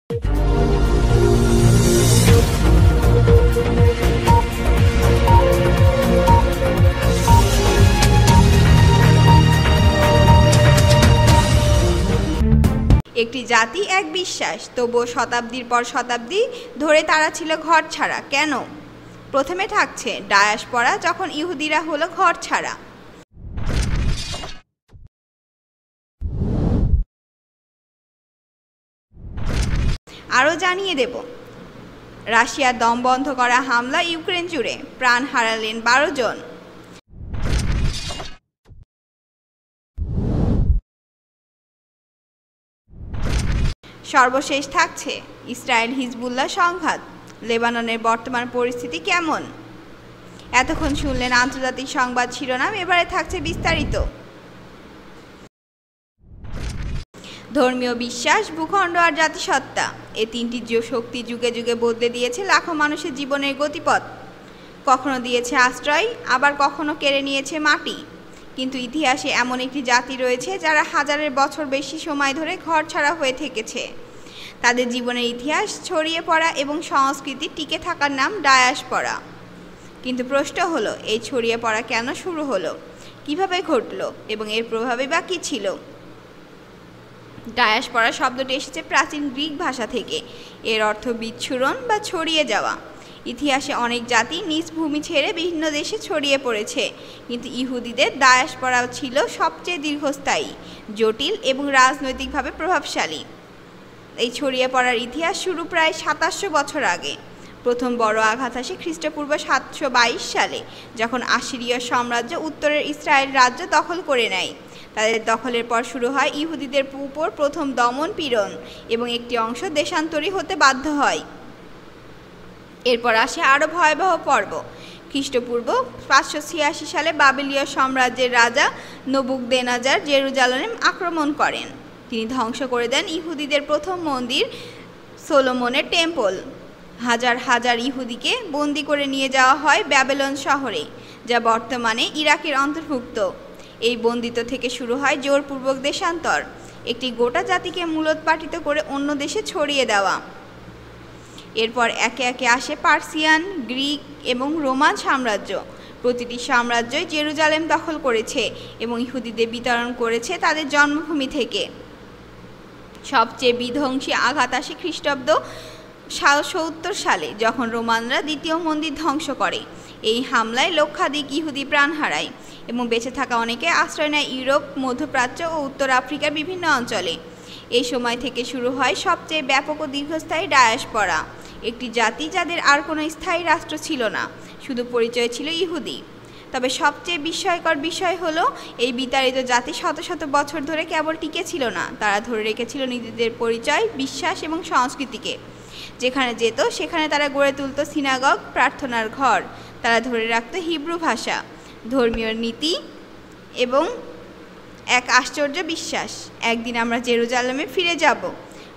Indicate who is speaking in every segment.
Speaker 1: একটি জাতি, এক বিশ্বাস, তবুও শতাব্দীর পর শতাব্দী ধরে তারা ছিল ঘর ছাড়া। কেন? প্রথমে থাকছে ডায়াসপরা, যখন ইহুদিরা হলো ঘর ছাড়া। আরও জানিয়ে দেব, রাশিয়ার দম বন্ধ করা হামলা ইউক্রেন জুড়ে, প্রাণ হারালেন 12 জন। সর্বশেষ থাকছে ইসরায়েল হিজবুল্লাহ সংঘাত, লেবাননের বর্তমান পরিস্থিতি কেমন। এতক্ষণ শুনলেন আন্তর্জাতিক সংবাদ শিরোনাম, এবারে থাকছে বিস্তারিত। ধর্মীয় বিশ্বাস, ভূখণ্ড আর জাতিসত্তা, এই তিনটি শক্তি যুগে যুগে বদলে দিয়েছে লাখো মানুষের জীবনের গতিপথ। কখনো দিয়েছে আশ্রয়, আবার কখনো কেড়ে নিয়েছে মাটি। কিন্তু ইতিহাসে এমন একটি জাতি রয়েছে যারা হাজারের বছর বেশি সময় ধরে ঘরছাড়া হয়ে থেকেছে। তাদের জীবনের ইতিহাস, ছড়িয়ে পড়া এবং সংস্কৃতি টিকে থাকার নাম ডায়াসপরা। কিন্তু প্রশ্ন হলো, এই ছড়িয়ে পড়া কেন শুরু হলো, কিভাবে ঘটলো এবং এর প্রভাবে বা কী ছিল। ডায়াসপরা শব্দটি এসেছে প্রাচীন গ্রিক ভাষা থেকে। এর অর্থ বিচ্ছুরণ বা ছড়িয়ে যাওয়া। ইতিহাসে অনেক জাতি নিজ ভূমি ছেড়ে বিভিন্ন দেশে ছড়িয়ে পড়েছে, কিন্তু ইহুদিদের ডায়াসপরা ছিল সবচেয়ে দীর্ঘস্থায়ী, জটিল এবং রাজনৈতিকভাবে প্রভাবশালী। এই ছড়িয়ে পড়ার ইতিহাস শুরু প্রায় 2700 বছর আগে। প্রথম বড় আঘাত আসে খ্রিস্টপূর্ব 722 সালে, যখন আশিরীয় সাম্রাজ্য উত্তরের ইসরায়েল রাজ্য দখল করে নেয়। তাদের দখলের পর শুরু হয় ইহুদিদের উপর প্রথম দমন পীড়ন এবং একটি অংশ দেশান্তরী হতে বাধ্য হয়। এরপর আসে আরও ভয়াবহ পর্ব। খ্রিস্টপূর্ব 586 সালে বাবিলীয় সাম্রাজ্যের রাজা নবুকদেনেজার জেরুজালেম আক্রমণ করেন। তিনি ধ্বংস করে দেন ইহুদিদের প্রথম মন্দির, সোলোমনের টেম্পল। হাজার হাজার ইহুদিকে বন্দি করে নিয়ে যাওয়া হয় ব্যাবিলন শহরে, যা বর্তমানে ইরাকের অন্তর্ভুক্ত। এই বন্দিত্ব থেকে শুরু হয় জোরপূর্বক দেশান্তর, একটি গোটা জাতিকে মূলোৎপাটিত করে অন্য দেশে ছড়িয়ে দেওয়া। এরপর একে একে আসে পার্সিয়ান, গ্রিক এবং রোমান সাম্রাজ্য। প্রতিটি সাম্রাজ্যই জেরুজালেম দখল করেছে এবং ইহুদিদের বিতরণ করেছে তাদের জন্মভূমি থেকে। সবচেয়ে বিধ্বংসী আঘাত আসে খ্রিস্টাব্দ 70 সালে, যখন রোমানরা দ্বিতীয় মন্দির ধ্বংস করে। এই হামলায় লক্ষাধিক ইহুদি প্রাণ হারায় এবং বেঁচে থাকা অনেকে আশ্রয় নেয় ইউরোপ, মধ্যপ্রাচ্য ও উত্তর আফ্রিকার বিভিন্ন অঞ্চলে। এই সময় থেকে শুরু হয় সবচেয়ে ব্যাপক ও দীর্ঘস্থায়ী ডায়াসপরা, একটি জাতি যাদের আর কোনো স্থায়ী রাষ্ট্র ছিল না, শুধু পরিচয় ছিল ইহুদি। তবে সবচেয়ে বিস্ময়কর বিষয় হলো, এই বিতাড়িত জাতি শত শত বছর ধরে কেবল টিকে ছিল না, তারা ধরে রেখেছিল নিজেদের পরিচয়, বিশ্বাস এবং সংস্কৃতিকে। যেখানে যেত সেখানে তারা গড়ে তুলত সিনাগগ, প্রার্থনার ঘর। তারা ধরে রাখত হিব্রু ভাষা, ধর্মীয় নীতি এবং এক আশ্চর্য বিশ্বাস, একদিন আমরা জেরুজালেমে ফিরে যাব।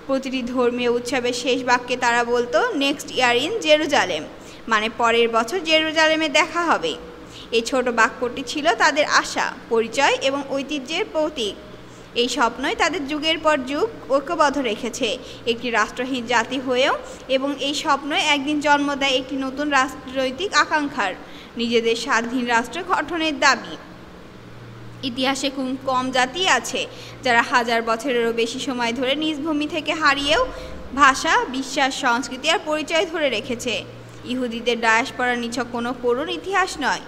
Speaker 1: প্রতিটি ধর্মীয় উৎসবের শেষ বাক্যে তারা বলতো, নেক্সট ইয়ার ইন জেরুজালেম, মানে পরের বছর জেরুজালেমে দেখা হবে। এই ছোট বাক্যটি ছিল তাদের আশা, পরিচয় এবং ঐতিহ্যের প্রতীক। এই স্বপ্নই তাদের যুগের পর যুগ ঐক্যবদ্ধ রেখেছে একটি রাষ্ট্রহীন জাতি হয়েও, এবং এই স্বপ্নই একদিন জন্ম দেয় একটি নতুন রাজনৈতিক আকাঙ্ক্ষার, নিজেদের স্বাধীন রাষ্ট্র গঠনের দাবি। ইতিহাসে খুব কম জাতি আছে যারা হাজার বছরেরও বেশি সময় ধরে নিজ ভূমি থেকে হারিয়েও ভাষা, বিশ্বাস, সংস্কৃতি আর পরিচয় ধরে রেখেছে। ইহুদিদের ডায়াসপরা নিছক কোনো করুণ ইতিহাস নয়,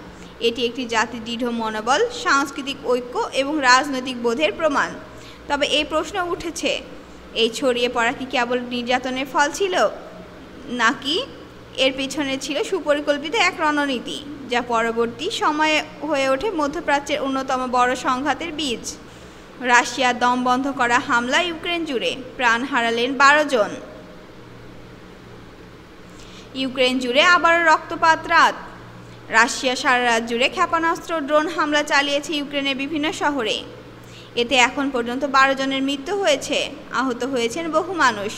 Speaker 1: এটি একটি জাতির দৃঢ় মনোবল, সাংস্কৃতিক ঐক্য এবং রাজনৈতিক বোধের প্রমাণ। তবে এই প্রশ্ন উঠেছে, এই ছড়িয়ে পড়া কি কেবল নির্যাতনের ফল ছিল, নাকি এর পেছনে ছিল সুপরিকল্পিত এক রণনীতি, যা পরবর্তী সময়ে হয়ে ওঠে মধ্যপ্রাচ্যের অন্যতম বড় সংঘাতের বীজ। রাশিয়ার দম বন্ধ করা হামলা ইউক্রেন জুড়ে, প্রাণ হারালেন 12 জন। ইউক্রেন জুড়ে আবারও রক্তপাত রাত। রাশিয়া সারা রাত জুড়ে ক্ষেপণাস্ত্র, ড্রোন হামলা চালিয়েছে ইউক্রেনের বিভিন্ন শহরে। এতে এখন পর্যন্ত 12 জনের মৃত্যু হয়েছে, আহত হয়েছেন বহু মানুষ।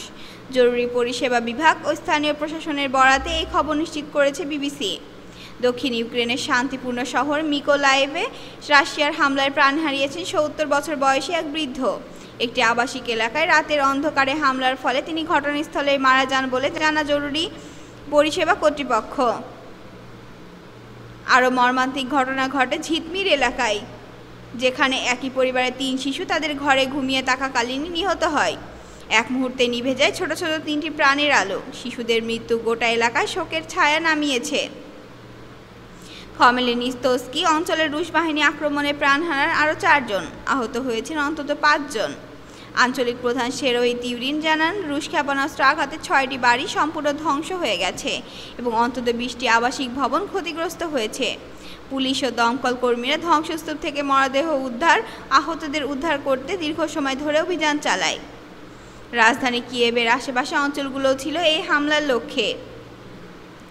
Speaker 1: জরুরি পরিষেবা বিভাগ ও স্থানীয় প্রশাসনের বরাতে এই খবর নিশ্চিত করেছে বিবিসি। দক্ষিণ ইউক্রেনের শান্তিপূর্ণ শহর মিকোলাইভে রাশিয়ার হামলায় প্রাণ হারিয়েছেন 70 বছর বয়সী এক বৃদ্ধ। একটি আবাসিক এলাকায় রাতের অন্ধকারে হামলার ফলে তিনি ঘটনাস্থলে মারা যান বলে জানা জরুরি পরিষেবা কর্তৃপক্ষ। আরও মর্মান্তিক ঘটনা ঘটে ঝিতমির এলাকায়, যেখানে একই পরিবারের 3 শিশু তাদের ঘরে ঘুমিয়ে থাকাকালীনই নিহত হয়। এক মুহূর্তে নিভে যায় ছোট ছোট 3টি প্রাণের আলো। শিশুদের মৃত্যু গোটা এলাকায় শোকের ছায়া নামিয়েছে। খমেলনিস্তস্কি অঞ্চলের রুশ বাহিনী আক্রমণে প্রাণ হারান আরও 4 জন, আহত হয়েছেন অন্তত 5 জন। আঞ্চলিক প্রধান সেরোই তিউরিন জানান, রুশ ক্ষেপণাস্ত্র আঘাতে 6টি বাড়ি সম্পূর্ণ ধ্বংস হয়ে গেছে এবং অন্তত 20টি আবাসিক ভবন ক্ষতিগ্রস্ত হয়েছে। পুলিশ ও দমকল কর্মীরা ধ্বংসস্তূপ থেকে মরদেহ উদ্ধার, আহতদের উদ্ধার করতে দীর্ঘ সময় ধরে অভিযান চালায়। রাজধানী কিয়েভের আশেপাশে অঞ্চলগুলোও ছিল এই হামলার লক্ষ্যে।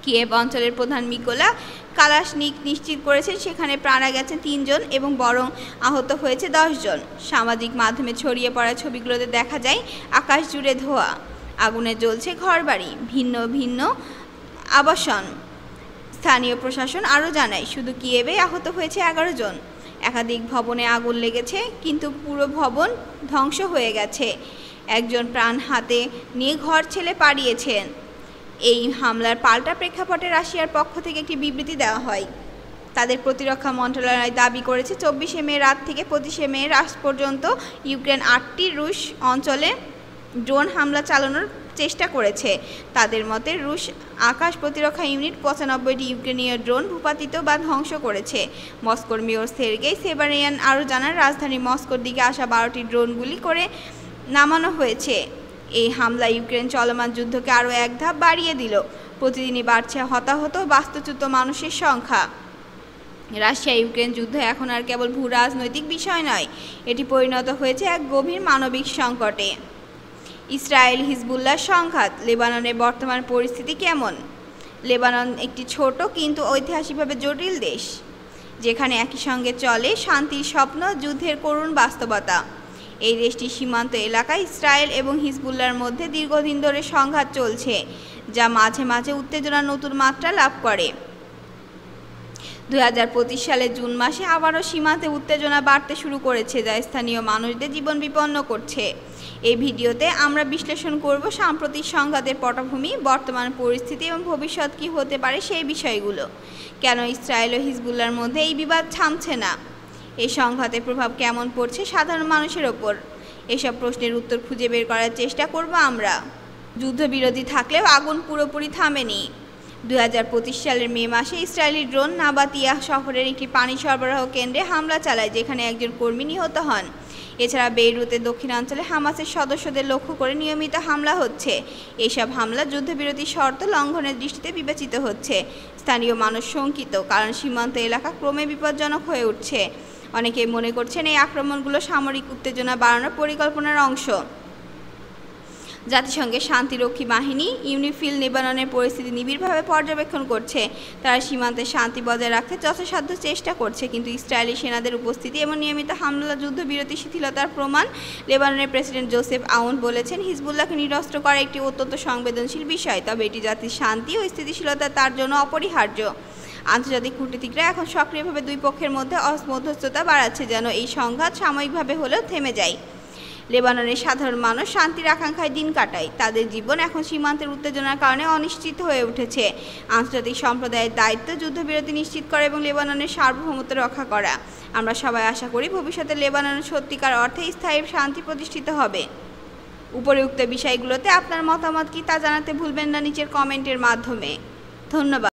Speaker 1: কিয়েভ অঞ্চলের প্রধান মিকোলা কালাশনিক নিশ্চিত করেছেন সেখানে প্রাণা গেছেন 3 জন এবং বরং আহত হয়েছে 10 জন। সামাজিক মাধ্যমে ছড়িয়ে পড়া ছবিগুলোতে দেখা যায় আকাশ জুড়ে ধোঁয়া, আগুনে জ্বলছে ঘরবাড়ি, ভিন্ন ভিন্ন আবাসন। স্থানীয় প্রশাসন আরও জানায়, শুধু কিয়েভে আহত হয়েছে 11 জন। একাধিক ভবনে আগুন লেগেছে, কিন্তু পুরো ভবন ধ্বংস হয়ে গেছে। একজন প্রাণ হাতে নিয়ে ঘর ছেড়ে পালিয়েছেন। এই হামলার পাল্টা প্রেক্ষাপটে রাশিয়ার পক্ষ থেকে একটি বিবৃতি দেওয়া হয়। তাদের প্রতিরক্ষা মন্ত্রণালয় দাবি করেছে 24শে মে রাত থেকে 25শে মে রাত পর্যন্ত ইউক্রেন 8টি রুশ অঞ্চলে ড্রোন হামলা চালানোর চেষ্টা করেছে। তাদের মতে রুশ আকাশ প্রতিরক্ষা ইউনিট 95টি ইউক্রেনীয় ড্রোন ভূপাতিত বা ধ্বংস করেছে। মস্কোর মেয়র সের্গেই সেবারিয়ান আরও জানান, রাজধানী মস্কোর দিকে আসা 12টি ড্রোন গুলি করে নামানো হয়েছে। এই হামলা ইউক্রেন চলমান যুদ্ধকে আরও এক ধাপ বাড়িয়ে দিল। প্রতিদিনই বাড়ছে হতাহত বাস্তুচ্যুত মানুষের সংখ্যা। রাশিয়া ইউক্রেন যুদ্ধ এখন আর কেবল ভূ রাজনৈতিক বিষয় নয়, এটি পরিণত হয়েছে এক গভীর মানবিক সংকটে। ইসরায়েল হিজবুল্লাহ সংঘাত, লেবাননের বর্তমান পরিস্থিতি কেমন? লেবানন একটি ছোট কিন্তু ঐতিহাসিকভাবে জটিল দেশ, যেখানে একই সঙ্গে চলে শান্তির স্বপ্ন, যুদ্ধের করুণ বাস্তবতা। এই দেশটির সীমান্ত এলাকায় ইসরায়েল এবং হিজবুল্লাহর মধ্যে দীর্ঘদিন ধরে সংঘাত চলছে, যা মাঝে মাঝে উত্তেজনার নতুন মাত্রা লাভ করে। 2025 সালের জুন মাসে আবারও সীমান্তে উত্তেজনা বাড়তে শুরু করেছে, যা স্থানীয় মানুষদের জীবন বিপন্ন করছে। এই ভিডিওতে আমরা বিশ্লেষণ করব সাম্প্রতিক সংঘাতের পটভূমি, বর্তমান পরিস্থিতি এবং ভবিষ্যৎ কী হতে পারে সেই বিষয়গুলো। কেন ইসরায়েল ও হিজবুল্লাহর মধ্যে এই বিবাদ থামছে না? এই সংঘাতের প্রভাব কেমন পড়ছে সাধারণ মানুষের ওপর? এসব প্রশ্নের উত্তর খুঁজে বের করার চেষ্টা করব আমরা। যুদ্ধবিরতি থাকলেও আগুন পুরোপুরি থামেনি। 2025 সালের মে মাসে ইসরায়েলি ড্রোন নাবাতিয়া শহরের একটি পানি সরবরাহ কেন্দ্রে হামলা চালায়, যেখানে একজন কর্মী নিহত হন। এছাড়া বেইরুতের দক্ষিণাঞ্চলে হামাসের সদস্যদের লক্ষ্য করে নিয়মিত হামলা হচ্ছে। এইসব হামলা যুদ্ধবিরতির শর্ত লঙ্ঘনের দৃষ্টিতে বিবেচিত হচ্ছে। স্থানীয় মানুষ শঙ্কিত, কারণ সীমান্ত এলাকা ক্রমে বিপজ্জনক হয়ে উঠছে। অনেকেই মনে করছেন এই আক্রমণগুলো সামরিক উত্তেজনা বাড়ানোর পরিকল্পনার অংশ। জাতিসংঘের শান্তিরক্ষী বাহিনী ইউনিফিল লেবাননের পরিস্থিতি নিবিড়ভাবে পর্যবেক্ষণ করছে। তারা সীমান্তে শান্তি বজায় রাখতে যথাসাধ্য চেষ্টা করছে, কিন্তু ইসরায়েলি সেনাদের উপস্থিতি এবং নিয়মিত হামলা যুদ্ধবিরতি শিথিলতার প্রমাণ। লেবাননের প্রেসিডেন্ট জোসেফ আউন বলেছেন, হিজবুল্লাহকে নিরস্ত্র করা একটি অত্যন্ত সংবেদনশীল বিষয়, তবে এটি জাতির শান্তি ও স্থিতিশীলতা তার জন্য অপরিহার্য। আন্তর্জাতিক কূটনীতিকরা এখন সক্রিয়ভাবে দুই পক্ষের মধ্যে মধ্যস্থতা বাড়াচ্ছে, যেন এই সংঘাত সাময়িকভাবে হলেও থেমে যায়। লেবাননের সাধারণ মানুষ শান্তির আকাঙ্ক্ষায় দিন কাটায়। তাদের জীবন এখন সীমান্তের উত্তেজনার কারণে অনিশ্চিত হয়ে উঠেছে। আন্তর্জাতিক সম্প্রদায়ের দায়িত্ব যুদ্ধবিরতি নিশ্চিত করা এবং লেবাননের সার্বভৌমত্ব রক্ষা করা। আমরা সবাই আশা করি ভবিষ্যতে লেবাননের সত্যিকার অর্থে স্থায়ী শান্তি প্রতিষ্ঠিত হবে। উপরিউক্ত বিষয়গুলোতে আপনার মতামত কি তা জানাতে ভুলবেন না নিচের কমেন্টের মাধ্যমে। ধন্যবাদ।